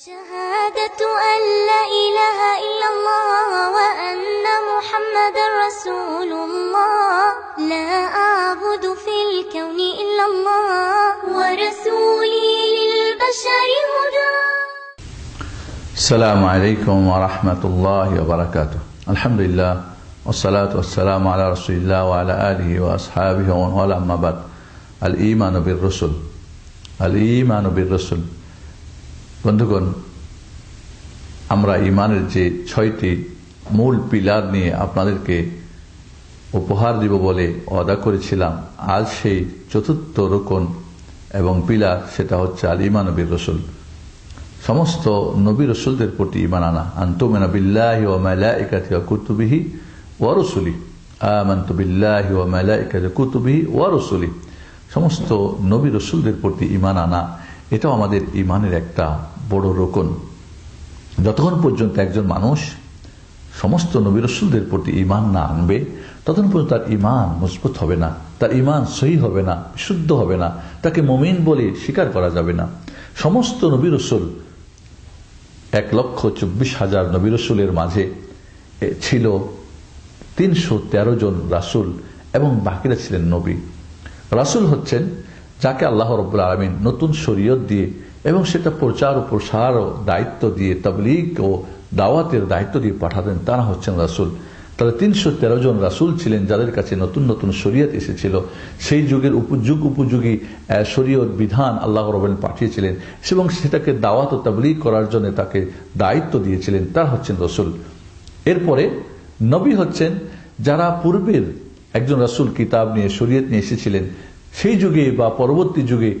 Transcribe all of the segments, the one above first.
شهادة أن لا إله إلا الله وأن محمد رسول الله لا أعبد في الكون إلا الله ورسولي للبشر هدى. السلام عليكم ورحمة الله وبركاته. الحمد لله والصلاة والسلام على رسول الله وعلى آله وأصحابه ومن والاه أما بعد. الإيمان بالرسل الإيمان بالرسل বন্ধুগণ, আমরা ঈমানের যে 6টি মূল পিলার নিয়ে আপনাদেরকে উপহার দিব বলে ওয়াদা করেছিলাম, আজ সেই চতুর্থ রুকন এবং পিলার, সেটা হচ্ছে আল ঈমান বির রাসূল। সমস্ত নবী রাসূলদের প্রতি ঈমান আনা। আনতুমিনা বিল্লাহি ওয়া মালাইকাতিহি ওয়া কুতুবিহি ওয়া রুসুলিহি। আমানতু বিল্লাহি ওয়া মালাইকাতিহি ওয়া কুতুবিহি ওয়া রুসুলিহি। সমস্ত নবী রাসূলদের প্রতি ঈমান আনা, এটাও আমাদের ঈমানের একটা বড় রুকন। যতক্ষণ পর্যন্ত একজন মানুষ সমস্ত নবী রাসূলদের প্রতি ঈমান না আনবে, ততক্ষণ পর্যন্ত তার ঈমান মজবুত হবে না, তার ঈমান সহি হবে না, শুদ্ধ হবে না, তাকে মুমিন বলে স্বীকার করা যাবে না। সমস্ত নবী রাসূল 1,24,000 নবী রাসূলের মাঝে ছিল 313 জন রাসূল এবং বাকিরা ছিলেন নবী। রাসূল হচ্ছেন যাকে আল্লাহ রাব্বুল আলামিন নতুন শরীয়ত দিয়ে এবং সেটা প্রচার ও প্রসার ও দায়িত্ব দিয়ে, তাবলীগ ও দাওয়াতের দায়িত্ব দিয়ে পাঠাতেন, তারা হচ্ছেন রাসূল। তাহলে 313 জন রাসূল ছিলেন যাদের কাছে নতুন নতুন শরীয়ত এসেছিল, সেই যুগের উপযোগী শরীয়ত বিধান আল্লাহ রাব্বুল আলামিন পাঠিয়েছিলেন এবং সেটাকে দাওয়াত ও তাবলীগ করার জন্য তাকে দায়িত্ব দিয়েছিলেন, তারা হচ্ছেন রাসূল। এরপরে নবী হচ্ছেন যারা পূর্বের একজন রাসূল কিতাব নিয়ে শরীয়ত নিয়ে এসেছিলেন, সেই যুগে বা পরবর্তী যুগে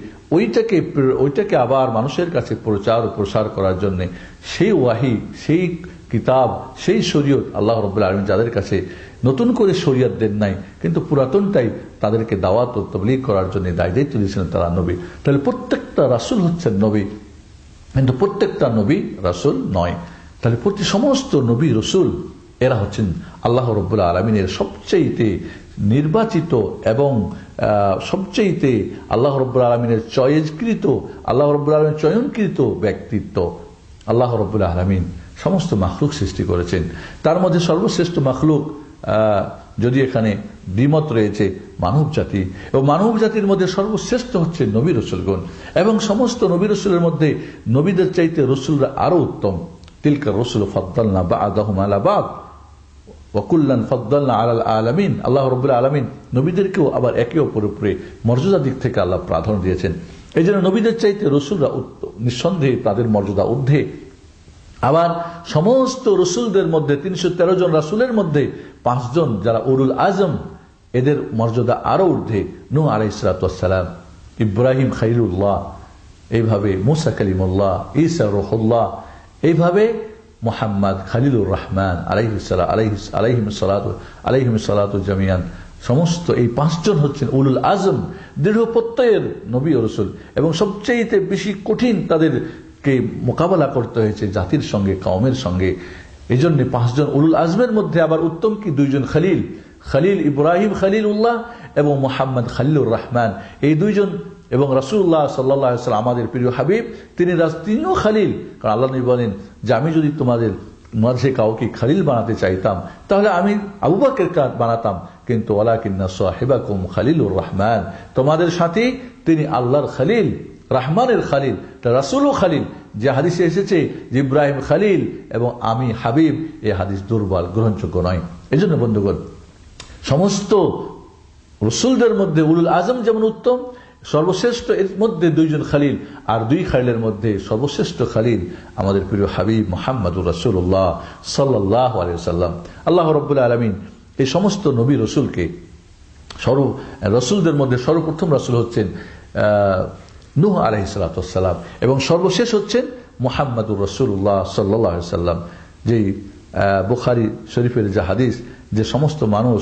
ওইটাকে আবার মানুষের কাছে প্রচার ও প্রসার করার জন্য সেই ওয়াহি, সেই কিতাব, সেই শরীয়ত আল্লাহ রাব্বুল আলামিন যাদের কাছে নতুন করে শরীয়ত দেন নাই, কিন্তু পুরাতনটাই তাদেরকে দাওয়াত ও তাবলীগ করার জন্য দায়িত্ব দিয়েছিলেন, তারা নবী। তাহলে প্রত্যেকটা রাসূল হচ্ছেন নবী, কিন্তু প্রত্যেকটা নবী রাসূল নয়। তাহলে সমস্ত নবী রাসূল এরা হচ্ছেন আল্লাহ রাব্বুল আলামিনের সবচেয়ে নির্বাচিত এবং সবচেয়ে আল্লাহ রাব্বুল আলামিনের চয়েজকৃত, আল্লাহ রাব্বুল আলামিনের চয়নকৃত ব্যক্তিত্ব। আল্লাহ রাব্বুল আলামিন সমস্ত মাখলুক সৃষ্টি করেছেন, তার মধ্যে সর্বশ্রেষ্ঠ মাখলুক, যদি এখানে দ্বিমত রয়েছে, মানব জাতি, এবং মানব জাতির মধ্যে সর্বশ্রেষ্ঠ হচ্ছে নবী রাসূলগণ, এবং সমস্ত নবী রাসূলের মধ্যে নবীদের চাইতে রাসূলরা আরো উত্তম। তিলকা রাসূল ফাদ্দালনা বা'দাহুম আলা বা'দ ওয়া কুল্লান ফাদ্দালনা আলাল আলামিন। আল্লাহ রাব্বুল আলামিন নবীদেরকেও আবার একে অপরের উপরে মর্যাদার দিক থেকে আল্লাহ প্রাধান্য দিয়েছেন। এই জন্য নবীদের চাইতে রাসূলরা নিঃসন্দেহে তাদের মর্যাদা ঊর্ধ্বে। আবার সমস্ত রাসূলদের মধ্যে 313 জন রাসূলের মধ্যে 5 জন যারা উলুল আজম, এদের মর্যাদা আরো ঊর্ধ্বে। নূহ আলাইহিস সালাতু ওয়াস সালাম, ইব্রাহিম খলিলুল্লাহ, এইভাবে মুসা কালিমুল্লাহ, ঈসা রূহুল্লাহ, এইভাবে মুহাম্মদ খলিলুর রহমান আলাইহিস সালাতু জামিয়ান। সমস্ত এই 5 জন হচ্ছেন উলুল আজম, দৃঢ় প্রত্যয়ের নবী ও রাসূল, এবং সবচেয়ে বেশি কঠিন তাদেরকে মোকাবেলা করতে হয়েছে জাতির সঙ্গে, কওমের সঙ্গে। এই জন্য 5 জন উলুল আজমের মধ্যে আবার উত্তম কি 2 জন খলিল ইব্রাহিম খলিলুল্লাহ এবং মুহাম্মদ খলিলুর রহমান, এই 2 জন। এবং রাসূলুল্লাহ সাল্লাল্লাহু আলাইহি ওয়াসাল্লাম আমাদের প্রিয় হাবিব, তিনিও খলিল। কারণ আল্লাহ নবী বলেন যে আমি যদি তোমাদের মাঝে কাউকে খলিল বানাতে চাইতাম তাহলে আমি আবু বকরকে বানাতাম, কিন্তু ওয়ালাকিন্না সাহিবাকুম খলিলুর রহমান, তোমাদের সাথী তিনি আল্লাহর খলিল, রহমানের খলিল। রাসূলও খলিল। যে হাদিসে এসেছে যে ইব্রাহিম খলিল এবং আমি হাবিব, এই হাদিস দুর্বল, গ্রহণযোগ্য নয়। এজন্য বন্ধুগণ, সমস্ত রাসূলদের মধ্যে উলুল আজম যেমন উত্তম, সর্বশ্রেষ্ঠ, এর মধ্যে 2 জন খলিল, আর 2 খলিলের মধ্যে সর্বশ্রেষ্ঠ খলিল আমাদের প্রিয় হাবিব মুহাম্মদুর রাসূলুল্লাহ সাল্লাল্লাহু আলাইহি ওয়াসাল্লাম। আল্লাহ রাব্বুল আলামিন এই সমস্ত নবী রাসূলকে, রাসূলদের মধ্যে সর্বপ্রথম রাসূল হচ্ছেন নূহ আলাইহিস সালাতু ওয়াস সালাম, এবং সর্বশেষ হচ্ছেন মুহাম্মদুর রাসূলুল্লাহ সাল্লাল্লাহু আলাইহি ওয়াসাল্লাম। যেই বুখারী শরীফের যে হাদিস, যে সমস্ত মানুষ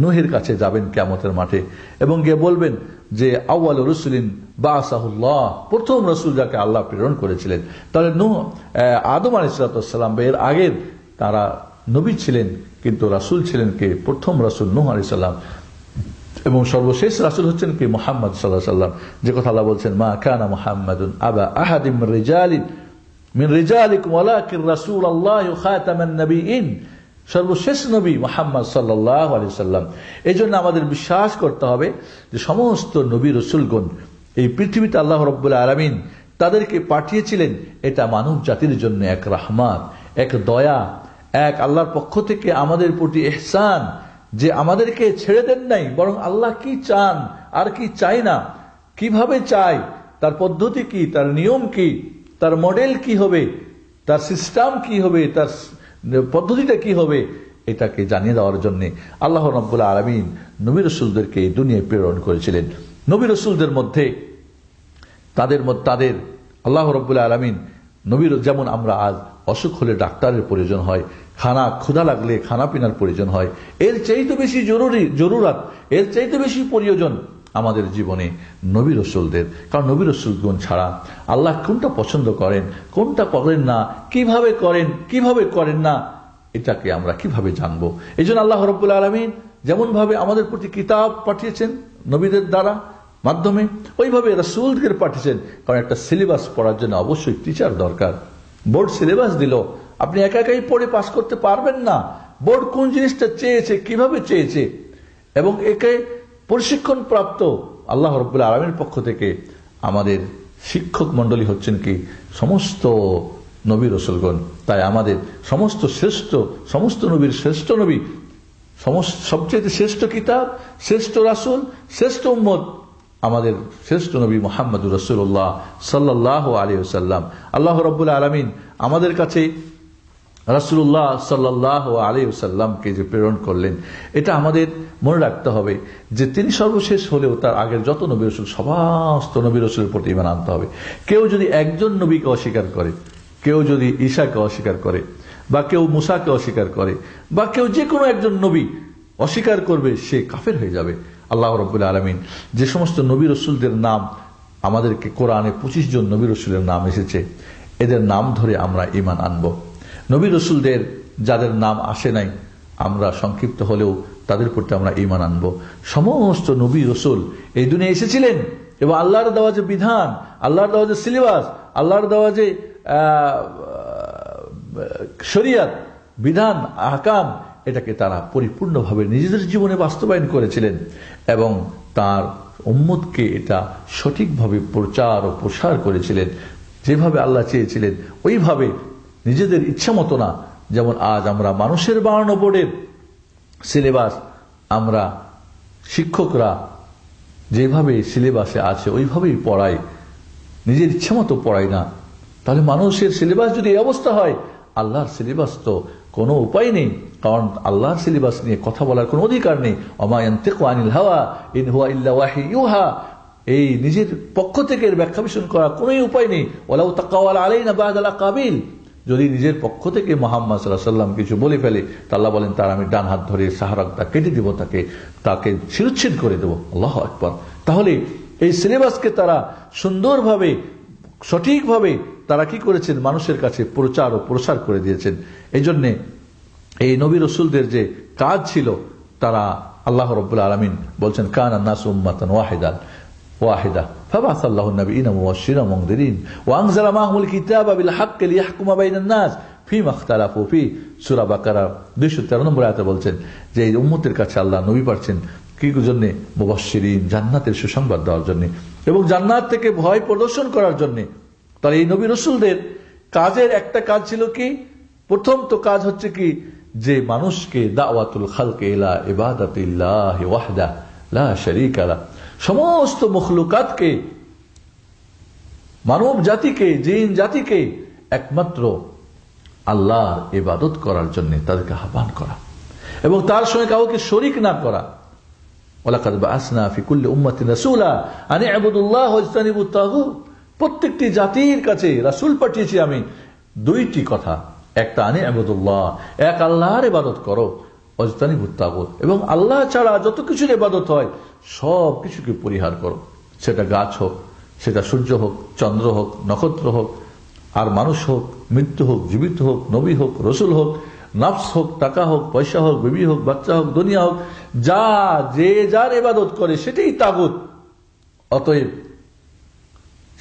নূহের কাছে যাবেন কিয়ামতের মাঠে এবং গিয়ে বলবেন যে আউয়ালুর রাসূলিন বাআসাহুল্লাহ, প্রথম রাসূল যাকে আল্লাহ প্রেরণ করেছিলেন। তাহলে নূহ, আদম আলাইহিস সালাম এর আগের তারা নবী ছিলেন, কিন্তু রাসূল ছিলেন কে? প্রথম রাসূল নূহ আলাইহিস সালাম। এবং সর্বশেষ রাসূল হচ্ছেন কি মুহাম্মদ সাল্লাল্লাহু আলাইহি ওয়াসাল্লাম, যে কথা আল্লাহ বলছেন মা কানা মুহাম্মাদুন আবা আহাদিম মিন রিজালিকুম ওয়ালাকিন রাসূলুল্লাহ খাতামান নবিয়্যিন। সর্বশেষ নবী মুহাম্মদ সাল্লাল্লাহু আলাইহি ওয়াসাল্লাম। এজন্য আমাদের বিশ্বাস করতে হবে যে সমস্ত নবী রাসূলগণ এই পৃথিবীতে আল্লাহ রাব্বুল আলামিন তাদেরকে পাঠিয়েছিলেন, এটা মানব জাতির জন্য এক রাহমাত, এক দয়া, এক আল্লাহর পক্ষ থেকে আমাদের প্রতি ইহসান, যে আমাদেরকে ছেড়ে দেন নাই, বরং আল্লাহ কি চান আর কি চাই না, কিভাবে চাই, তার পদ্ধতি কি, তার নিয়ম কি, তার মডেল কি হবে, তার সিস্টেম কি হবে, তার পদ্ধতিটা কি হবে, এটাকে জানিয়ে দেওয়ার জন্য আল্লাহ রাব্বুল আলামিন নবী রাসূলদেরকে এই দুনিয়ায় প্রেরণ করেছিলেন। নবী রাসূলদের মধ্যে তাদের আল্লাহ রাব্বুল আলামিন নবীর, যেমন আমরা আজ অসুখ হলে ডাক্তারের প্রয়োজন হয়, ক্ষুধা লাগলে খানা পিনার প্রয়োজন হয়, এর চাইতে বেশি জরুরত, এর চাইতে বেশি প্রয়োজন আমাদের জীবনে নবী রাসূলদের। কারণ নবী রাসূলগণ ছাড়া আল্লাহ কোনটা পছন্দ করেন, কোনটা করেন না, কিভাবে করেন না, এটাকে আমরা কিভাবে জানবো? এই জন্য আল্লাহ রাব্বুল আলামিন যেমন ভাবে আমাদের প্রতি কিতাব পাঠিয়েছেন নবীদের দ্বারা মাধ্যমে, ওইভাবে রাসূলদের পাঠিয়েছেন। কারণ একটা সিলেবাস পড়ার জন্য অবশ্যই টিচার দরকার। বোর্ড সিলেবাস দিল, আপনি একা একাই পড়ে পাস করতে পারবেন না। বোর্ড কোন জিনিসটা চেয়েছে, কিভাবে চেয়েছে, এবং একে প্রশিক্ষণ প্রাপ্ত আল্লাহ রাব্বুল আলামিনের পক্ষ থেকে আমাদের শিক্ষক মণ্ডলী হচ্ছেন কি সমস্ত নবী রাসূলগণ। তাই আমাদের সমস্ত নবীর শ্রেষ্ঠ নবী, সবচেয়ে শ্রেষ্ঠ কিতাব, শ্রেষ্ঠ রাসূল, শ্রেষ্ঠ উম্মত আমাদের শ্রেষ্ঠ নবী মুহাম্মদুর রাসূলুল্লাহ সাল্লাল্লাহু আলাইহি ওয়াসাল্লাম। আল্লাহ রাব্বুল আলামিন আমাদের কাছে রাসূলুল্লাহ সাল্লাল্লাহু আলাইহি ওয়াসাল্লামকে যে প্রেরণ করলেন, এটা আমাদের মনে রাখতে হবে যে তিনি সর্বশেষ হলেও তার আগের যত নবী রাসূল, সমস্ত নবী রাসূলের প্রতি ঈমান আনতে হবে। কেউ যদি একজন নবীকে অস্বীকার করে, কেউ যদি ঈসাকে অস্বীকার করে, বা কেউ মুসাকে অস্বীকার করে, বা কেউ যে কোনো একজন নবী অস্বীকার করবে, সে কাফের হয়ে যাবে। আল্লাহ রাব্বুল আলামিন যে সমস্ত নবী রাসূলদের নাম আমাদেরকে কোরআনে 25 জন নবী রাসূলের নাম এসেছে, এদের নাম ধরে আমরা ঈমান আনব। নবী রাসূলদের যাদের নাম আসে নাই, আমরা সংক্ষিপ্ত হলেও তাদের প্রতি আমরা ঈমান আনব। সমস্ত নবী রাসূল এই দুনিয়ায় এসেছিলেন এবং আল্লাহর দেওয়া যে বিধান, আল্লাহর দেওয়া যে সিলেবাস, আল্লাহর দেওয়া যে শরীয়ত, বিধান, আহকাম, এটাকে তারা পরিপূর্ণভাবে নিজেদের জীবনে বাস্তবায়ন করেছিলেন এবং তার উম্মতকে এটা সঠিকভাবে প্রচার ও প্রসার করেছিলেন। যেভাবে আল্লাহ চেয়েছিলেন ওইভাবে, নিজেদের ইচ্ছা মতো না। যেমন আজ আমরা মানুষের বানানো বোর্ডের সিলেবাস, আমরা শিক্ষকরা যেভাবে সিলেবাসে আছে ওইভাবেই পড়াই, নিজের ইচ্ছা মতো পড়াই না। তাহলে মানুষের সিলেবাস যদি এই অবস্থা হয়, আল্লাহর সিলেবাস তো কোনো উপায় নেই। কারণ আল্লাহর সিলেবাস নিয়ে কথা বলার কোনো অধিকার নেই। ওমা ইয়ানতিকু আনিল হাওয়া ইন হুয়া ইল্লা ওয়াহয়ুন ইউহা, এই নিজের পক্ষ থেকে এর ব্যাখ্যা বিশ্লেষণ করার কোনো উপায় নেই। ওয়ালাউ তাকাওয়ালা আলাইনা বা'দাল আকাবিল, যদি নিজের পক্ষ থেকে মুহাম্মদ সাল্লাল্লাহু আলাইহি ওয়াসাল্লাম কিছু বলে ফেলে, তা আল্লাহ বলেন তার আমি ডান হাত ধরে সাহারাকটা কেটে দিব, তাকে শিরচ্ছেদ করে দেব। আল্লাহু আকবার। তাহলে এই সিলেবাসকে তারা সুন্দরভাবে, সঠিকভাবে তারা কি করেছেন, মানুষের কাছে প্রচার ও প্রসার করে দিয়েছেন। এই জন্যে এই নবী রাসূলদের যে কাজ ছিল, তারা আল্লাহ রাব্বুল আলামিন বলছেন কানা নাসু উম্মাতান ওয়াহিদা ফাবা'আসা আল্লাহু আন-নাবিয়্যিনা মুবাশশিরিন ওয়া মুনযিরিন ওয়া আনজালা মা'হুল কিতাবা বিল হাক্কি লিয়াহকুমা বাইনান নাস ফীমা ইখতালাফু ফী। সূরা বাকারা 213 নম্বর আয়াতে বলছেন যে এই উম্মতের কাছে আল্লাহ নবী পাঠিয়েছেন কি জন্য? মুবাশশিরিন, জান্নাতের সুসংবাদ দেওয়ার জন্য এবং জান্নাত থেকে ভয় প্রদর্শন করার জন্য। তাহলে এই নবী রাসূলদের কাজের একটা কাজ ছিল কি? প্রথম তো কাজ হচ্ছে কি, যে মানুষকে দাওয়াতুল খালকি ইলা ইবাদাতিল্লাহি ওয়াহদা লা শারীকা লা, সমস্ত মখলুকাতকে, মানব জাতিকে, জিন জাতিকে একমাত্র আল্লাহর ইবাদত করার জন্য তাদেরকে আহ্বান করা এবং তার সঙ্গে কাউকে শরীক না করা। ওয়ালাকাদ বা'আসনা ফি কুল্লি উম্মাতিন রাসূলা আন ই'বুদুল্লাহ ওয়াজতানিবুত তাগুত, প্রত্যেকটি জাতির কাছে রাসূল পাঠিয়েছি আমি দুইটি কথা, একটা আন ই'বুদুল্লাহ, এক আল্লাহর ইবাদত করো, ওয়াজতানিবুত তাগুত, এবং আল্লাহ ছাড়া যত কিছুর ইবাদত হয় সব কিছুকে পরিহার করো। সেটা গাছ হোক, সেটা সূর্য হোক, চন্দ্র হোক, নক্ষত্র হোক, আর মানুষ হোক, মৃত্যু হোক, জীবিত হোক, নবী হোক, রসুল হোক, নফস হোক, টাকা হোক, পয়সা হোক, বিবি হোক, বাচ্চা হোক, দুনিয়া হোক, যা যে যার ইবাদত করে সেটাই তাগুত। অতএব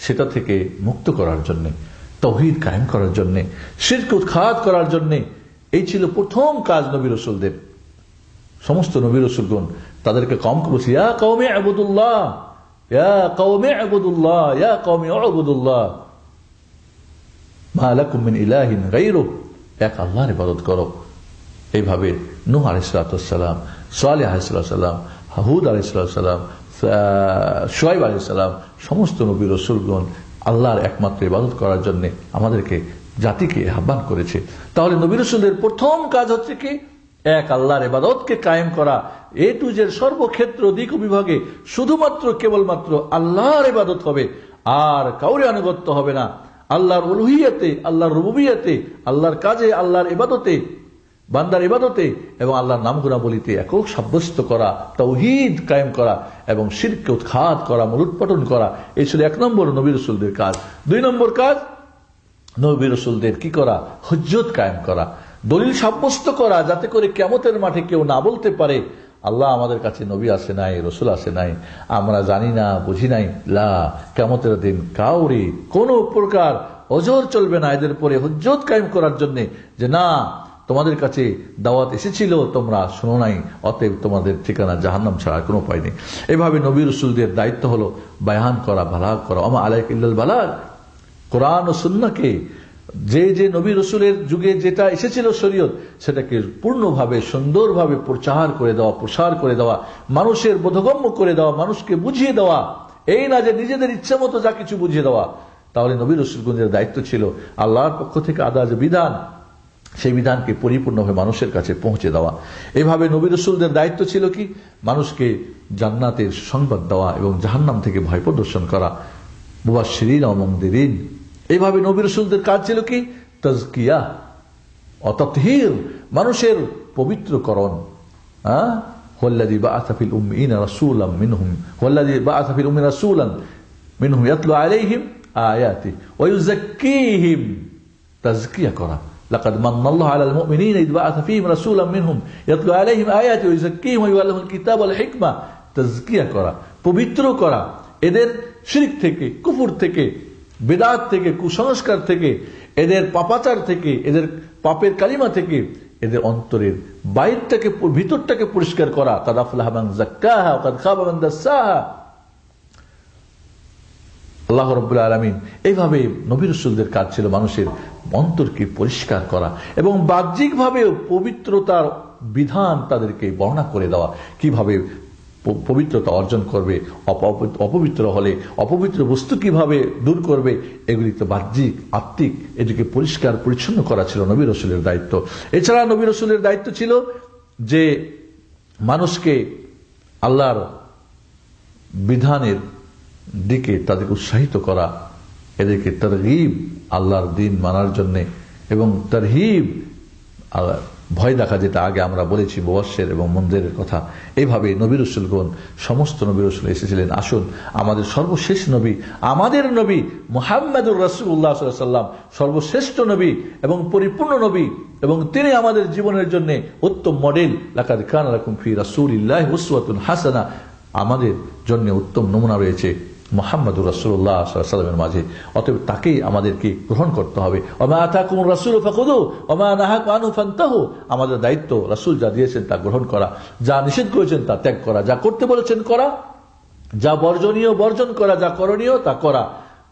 সেটা থেকে মুক্ত করার জন্য, তাওহীদ কায়েম করার জন্য, শিরক উৎখাত করার জন্য, এই ছিল প্রথম কাজ নবী রাসূলদের। সমস্ত নবী রাসূলগণ তাদেরকে কওমকে বলছে, ইয়া কওমি ইবুদুল্লাহ, ইয়া কওমি ইবুদুল্লাহ, ইয়া কওমি উবুদুল্লাহ মা লাকুম মিন ইলাহিন গায়রুহু, এক আল্লাহর ইবাদত করো। এইভাবে নূহ আলাইহিস সালাম, সালেহ আলাইহিস সালাম, হুদ আলাইহিস সালাম, শুআয়ব আলাইহিস সালাম, সমস্ত নবী রাসূলগণ আল্লাহর একমাত্র ইবাদত করার জন্য আমাদেরকে, জাতিকে আহ্বান করেছে। তাহলে নবী রাসূলদের প্রথম কাজ হচ্ছে কি? এক আল্লাহর ইবাদতকে কায়েম করা। এ টু জেড সর্বক্ষেত্র দিক বিভাগে শুধুমাত্র কেবলমাত্র আল্লাহর ইবাদত হবে, আর কাউরে আনুগত্য হবে না। আল্লাহর উলুহিয়াতে, আল্লাহর রুবুবিয়াতে, আল্লাহর কাজে, আল্লাহর ইবাদতে, বান্দার ইবাদতে এবং আল্লাহর নাম গুণাবলীতে একক সাব্যস্ত করা, তাওহীদ কায়েম করা এবং শিরককে উৎখাত করা, মূলোৎপাটন করা। এই ছিল 1 নম্বর নবী রাসূলদের কাজ। 2 নম্বর কাজ নবী রাসূলদের কি করা? হুজ্জত কায়েম করা, দলিল সাব্যস্ত করা, যাতে করে কিয়ামতের মাঠে কেউ না বলতে পারে আল্লাহ আমাদের কাছে নবী আসে নাই, রাসূল আসে নাই, আমরা জানি না, বুঝি নাই। লা, কিয়ামতের দিন কাউরি কোনো প্রকার ওজর চলবে না এদের পরে হুজ্জত কায়েম করার জন্য, যে না, তোমাদের কাছে দাওয়াত এসেছিল, তোমরা শোনো নাই, অতএব তোমাদের ঠিকানা জাহান্নাম ছাড়া কোনো উপায় নেই। এভাবে নবী রাসূলদের দায়িত্ব হলো বায়ান করা, বালাগ করা। ওমা আলাইকা ইল্লাল বালাগ, কোরআন ও সুন্নাহকে, যে যে নবী রাসূলের যুগে যেটা এসেছিল শরীয়ত, সেটাকে পূর্ণভাবে সুন্দরভাবে প্রচার করে দেওয়া, প্রসার করে দেওয়া, মানুষের বোধগম্য করে দেওয়া, মানুষকে বুঝিয়ে দেওয়া। এই না যে নিজেদের ইচ্ছা মতো যা কিছু বুঝিয়ে দেওয়া। তাহলে নবী রাসূলগণের দায়িত্ব ছিল আল্লাহর পক্ষ থেকে আদা যে বিধান, সেই বিধানকে পরিপূর্ণভাবে মানুষের কাছে পৌঁছে দেওয়া। এভাবে নবী রাসূলদের দায়িত্ব ছিল কি? মানুষকে জান্নাতের সংবাদ দেওয়া এবং জাহান্নাম থেকে ভয় প্রদর্শন করা, মুবাশশিরিন ওয়া মুনদিরিন। এইভাবে নবী রাসূলদের কাজ ছিল কি? তাজকিয়া ও তাতহীর, মানুষের পবিত্রকরণ। হুয়াল্লাযী বাআসা ফিল উম্মিয়িনা রাসূলাম মিনহুম, হুয়াল্লাযী বাআসা ফিল উম্মিয়িনা রাসূলান মিনহুম ইয়াতলু আলাইহিম আয়াতিহি ওয়া ইউযাক্কিহিম, তাজকিয়া করা। লাকাদ মান্নাল্লাহু আলাল মুমিনিনা ইয বাআসা ফীহিম রাসূলাম মিনহুম ইয়াতলু আলাইহিম আয়াতিহি ওয়া ইউযাক্কিহিম ওয়া ইউআল্লিমুহুল কিতাবা ওয়াল হিকমা, তাজকিয়া করা, পবিত্র করা এদের শিরক থেকে, কুফর থেকে, বিদআত থেকে, কুসংস্কার থেকে, এদের পাপাচার থেকে, এদের পাপের কালিমা থেকে, এদের অন্তরের বাইরটাকে, ভিতরটাকে পরিষ্কার করা। কাদ আফলাহা মান যাক্কাহা ওয়া কাদ খাবা মান দাসসাহা। আল্লাহ রাব্বুল আলামিন এইভাবে নবী রাসূলদের কাজ ছিল মানুষের অন্তরকে পরিষ্কার করা এবং বাহ্যিকভাবে পবিত্রতার বিধান তাদেরকে বর্ণনা করে দেওয়া, কিভাবে পবিত্রতা অর্জন করবে, অপবিত্র হলে অপবিত্র বস্তু কিভাবে দূর করবে, এগুলি তো বাহ্যিক, আত্মিক, এটিকে পরিষ্কার পরিচ্ছন্ন করা ছিল নবী রাসূলের দায়িত্ব। এছাড়া নবী রাসূলের দায়িত্ব ছিল যে মানুষকে আল্লাহর বিধানের দিকে তাদেরকে উৎসাহিত করা, এদেরকে তারগীব আল্লাহর দ্বীন মানার জন্য এবং তারহিব ভয় দেখা, যেটা আগে আমরা বলেছি মুবাশশির এবং মুনযিরের কথা। এইভাবে নবী রাসূলগণ, সমস্ত নবী রাসূল এসেছিলেন। আসুন আমাদের সর্বশেষ নবী, আমাদের নবী মুহাম্মদুর রাসূলুল্লাহ সাল্লাল্লাহু আলাইহি ওয়াসাল্লাম সর্বশ্রেষ্ঠ নবী এবং পরিপূর্ণ নবী, এবং তিনি আমাদের জীবনের জন্য উত্তম মডেল। লাকাদ কানা লাকুম ফি রাসূলিল্লাহি উসওয়াতুন হাসানাহ, আমাদের জন্য উত্তম নমুনা রয়েছে মুহাম্মদুর রাসূলুল্লাহ সাল্লাল্লাহু আলাইহি ওয়াসাল্লামের মাঝে। অতএব তাকেই আমাদেরকে গ্রহণ করতে হবে। ওমা আতাকুমুর রাসূলু ফাখুযু ওমা নাহাকুম আনহু ফান্তাহু, আমাদের দায়িত্ব রাসূল যা দিয়েছেন তা গ্রহণ করা, যা নিষেধ করেছেন তা ত্যাগ করা, যা করতে বলেছেন করা, যা বর্জনীয় বর্জন করা, যা করণীয় তা করা।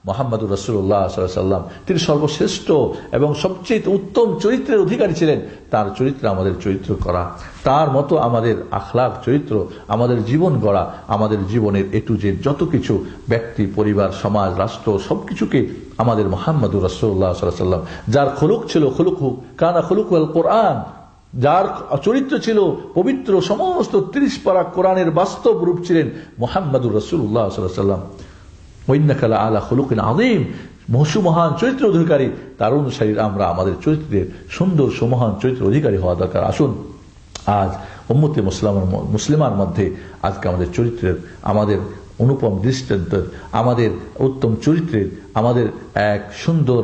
মুহাম্মদুর রাসূলুল্লাহ সাল্লাল্লাহু আলাইহি ওয়াসাল্লাম তিনি সর্বশ্রেষ্ঠ এবং সবচেয়ে উত্তম চরিত্রের অধিকারী ছিলেন। তার চরিত্র আমাদের চরিত্র করা, তার মতো আমাদের আখলাক চরিত্র, আমাদের জীবন গড়া, আমাদের জীবনের এ টু জেড যত কিছু, ব্যক্তি, পরিবার, সমাজ, রাষ্ট্র, সবকিছুকে আমাদের মুহাম্মদুর রাসূলুল্লাহ সাল্লাল্লাহু আলাইহি ওয়াসাল্লাম, যার খুলুক ছিল খুলুকহু কানা খুলুকুল কোরআন, যার চরিত্র ছিল পবিত্র, সমস্ত 30 পারা কোরআনের বাস্তব রূপ ছিলেন মুহাম্মদুর রাসূলুল্লাহ সাল্লাল্লাহু আলাইহি ওয়াসাল্লাম। ওয়াইন্নাকা লাআলা খুলুকিন আযীম, মহান চরিত্র অধিকারী। তার অনুসারী আমরা আমাদের চরিত্রের সুন্দর সুমহান চরিত্র অধিকারী হওয়া দরকার। আসুন আজ উম্মতে মুসলিমার মধ্যে আজকে আমাদের চরিত্রের, আমাদের অনুপম দৃষ্টান্তের, আমাদের উত্তম চরিত্রের, আমাদের এক সুন্দর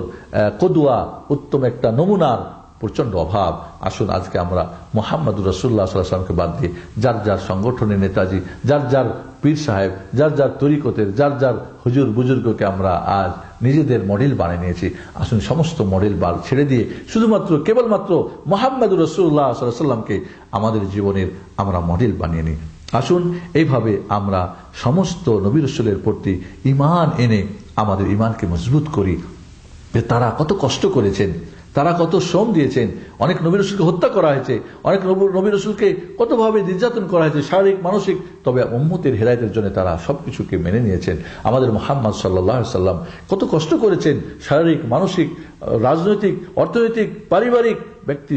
কদুয়া, উত্তম একটা নমুনার প্রচন্ড অভাব। আসুন আজকে আমরা মুহাম্মদুর রাসূলুল্লাহ সাল্লাল্লাহু আলাইহি ওয়াসাল্লামকে বাদ দিয়ে যার যার সংগঠনের নেতাজি, যার যার পীর সাহেব, যার যার তরিকতের, যার যার হুজুর বুজুর্গকে আমরা আজ নিজেদের মডেল বানিয়ে নিয়েছি। আসুন সমস্ত মডেল বাল ছেড়ে দিয়ে শুধুমাত্র কেবলমাত্র মুহাম্মদুর রাসূলুল্লাহ সাল্লাল্লাহু আলাইহি ওয়াসাল্লামকে আমাদের জীবনের আমরা মডেল বানিয়ে নিই। আসুন এইভাবে আমরা সমস্ত নবী রাসূলের প্রতি ঈমান এনে আমাদের ঈমানকে মজবুত করি। যে তারা কত কষ্ট করেছেন, তারা কত শ্রম দিয়েছেন, অনেক নবী রাসূলকে হত্যা করা হয়েছে, অনেক নবী রাসূলকে কতভাবে নির্যাতন করা হয়েছে, শারীরিক মানসিক, তবে উম্মতের হেদায়েতের জন্য তারা সবকিছুকে মেনে নিয়েছেন। আমাদের মুহাম্মদ সাল্লাল্লাহু আলাইহি ওয়াসাল্লাম কত কষ্ট করেছেন, শারীরিক, মানসিক, রাজনৈতিক, অর্থনৈতিক, পারিবারিক, ব্যক্তি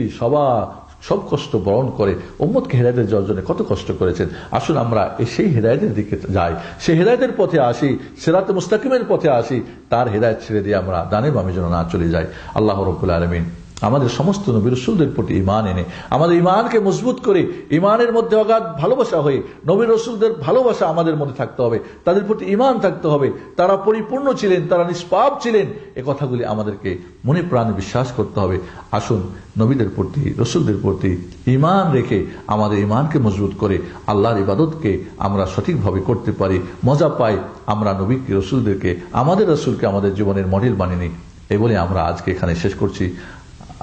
সব কষ্ট বরণ করে উম্মতকে হেদায়েতের যাওয়ার জন্য কত কষ্ট করেছেন। আসুন আমরা সেই হেদায়েতের দিকে যাই, সেই হেদায়েতের পথে আসি, সিরাতে মুস্তাকিমের পথে আসি, তার হেদায়েত ছেড়ে দিয়ে আমরা ডানে বামে যেন না চলে যাই। আল্লাহ রাব্বুল আলামিন আমাদের সমস্ত নবী রাসূলদের প্রতি ঈমান এনে আমাদের ঈমানকে মজবুত করে ঈমানের মধ্যে অগাধ ভালোবাসা হয়ে নবী রাসূলদের ভালোবাসা আমাদের মধ্যে থাকতে হবে, তাদের প্রতি ঈমান থাকতে হবে, তারা পরিপূর্ণ ছিলেন, তারা নিষ্পাপ ছিলেন, এ কথাগুলি আমাদেরকে মনে প্রাণে বিশ্বাস করতে হবে। আসুন নবীদের প্রতি, রাসূলদের প্রতি ঈমান রেখে আমাদের ঈমানকে মজবুত করে আল্লাহর ইবাদতকে আমরা সঠিকভাবে করতে পারি, মজা পাই। আমরা নবীকে, রাসূলদেরকে, আমাদের রাসূলকে আমাদের জীবনের মডেল বানিয়ে নিই। এই বলে আমরা আজকে এখানে শেষ করছি।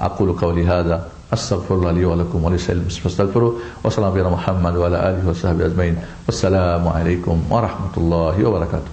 أقول قولي هذا أستغفر الله لي ولكم ولسائر المسلمين فاستغفروه وصلى على محمد وعلى آله وصحبه أجمعين والسلام عليكم ورحمة الله وبركاته.